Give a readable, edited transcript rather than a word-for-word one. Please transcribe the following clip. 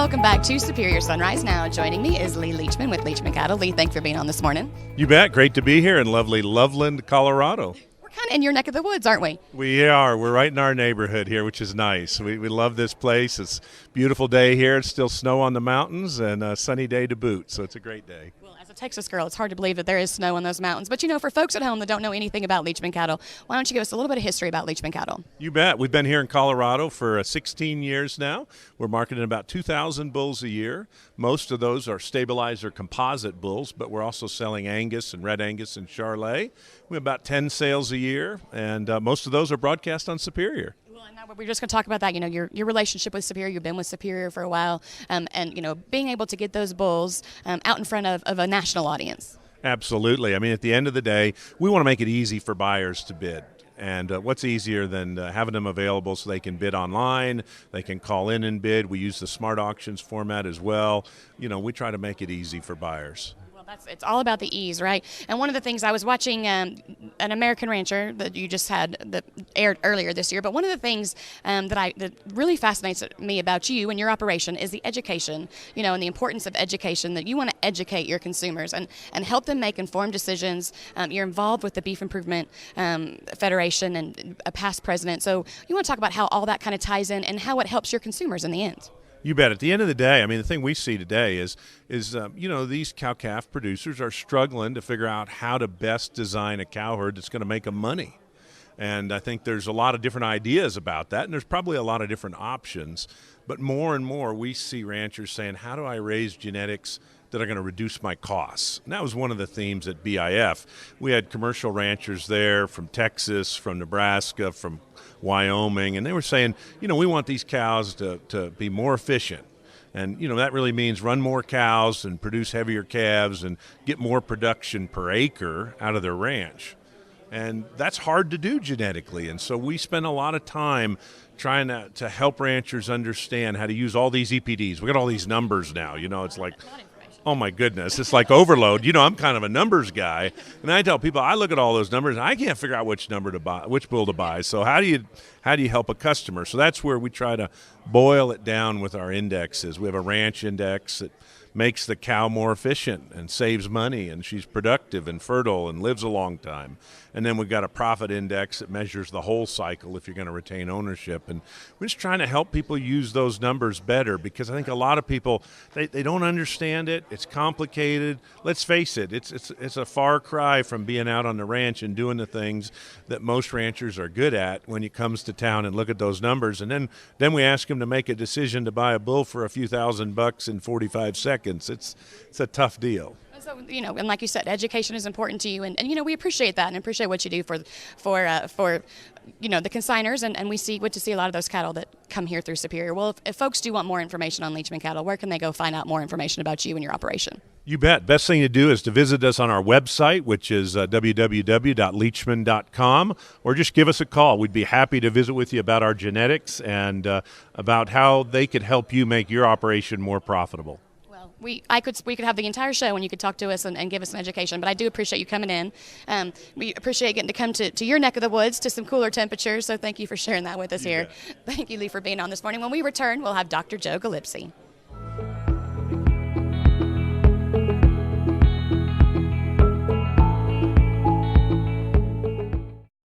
Welcome back to Superior Sunrise. Now joining me is Lee Leachman with Leachman Cattle. Lee, thanks for being on this morning. You bet. Great to be here in lovely Loveland, Colorado. We're kind of in your neck of the woods, aren't we? We are. We're right in our neighborhood here, which is nice. We love this place. It's a beautiful day here. It's still snow on the mountains and a sunny day to boot, so it's a great day. Well, as a Texas girl, it's hard to believe that there is snow on those mountains. But, for folks at home that don't know anything about Leachman Cattle, why don't you give us a little bit of history about Leachman Cattle? You bet. We've been here in Colorado for 16 years now. We're marketing about 2,000 bulls a year. Most of those are stabilized or composite bulls, but we're also selling Angus and Red Angus and Charolais. We have about 10 sales a year, and most of those are broadcast on Superior. Well, and now we're just going to talk about that, your relationship with Superior. You've been with Superior for a while, and being able to get those bulls out in front of a national audience. Absolutely. I mean, at the end of the day, we want to make it easy for buyers to bid. And what's easier than having them available so they can bid online, they can call in and bid. We use the smart auctions format as well. We try to make it easy for buyers. It's all about the ease, right? And one of the things I was watching an American Rancher that you just had that aired earlier this year, but one of the things that really fascinates me about you and your operation is the education, and the importance of education, that you want to educate your consumers and help them make informed decisions. You're involved with the Beef Improvement Federation and a past president, so you want to talk about how all that kind of ties in and how it helps your consumers in the end. You bet. At the end of the day, I mean, the thing we see today is these cow-calf producers are struggling to figure out how to best design a cow herd that's going to make them money. And I think there's a lot of different ideas about that, and there's probably a lot of different options. But more and more, we see ranchers saying, how do I raise genetics that are going to reduce my costs? And that was one of the themes at BIF. We had commercial ranchers there from Texas, from Nebraska, from Wyoming, and they were saying, we want these cows to be more efficient. And, that really means run more cows and produce heavier calves and get more production per acre out of their ranch. And that's hard to do genetically. And so we spend a lot of time trying to help ranchers understand how to use all these EPDs. We got all these numbers now. It's like, oh my goodness, it's like overload. I'm kind of a numbers guy, and I tell people I look at all those numbers and I can't figure out which number to buy, which bull to buy. So how do you help a customer? So that's where we try to boil it down with our indexes. We have a ranch index that makes the cow more efficient and saves money, and she's productive and fertile and lives a long time. And then we've got a profit index that measures the whole cycle if you're going to retain ownership. And we're just trying to help people use those numbers better, because I think a lot of people, they don't understand it. It's complicated. Let's face it, it's a far cry from being out on the ranch and doing the things that most ranchers are good at when it comes to town and look at those numbers. And then we ask them to make a decision to buy a bull for a few $1,000 in 45 seconds. It's a tough deal. So, and like you said, education is important to you, and we appreciate that and appreciate what you do for the consigners, and we get to see a lot of those cattle that come here through Superior. Well, if folks do want more information on Leachman Cattle, where can they go find out more information about you and your operation? You bet. Best thing to do is to visit us on our website, which is www.leachman.com, or just give us a call. We'd be happy to visit with you about our genetics and about how they could help you make your operation more profitable. We could have the entire show and you could talk to us and give us an education, but I do appreciate you coming in. We appreciate getting to come to your neck of the woods to some cooler temperatures, so thank you for sharing that with us here. Thank you, Lee, for being on this morning. When we return, we'll have Dr. Joe Galipsy.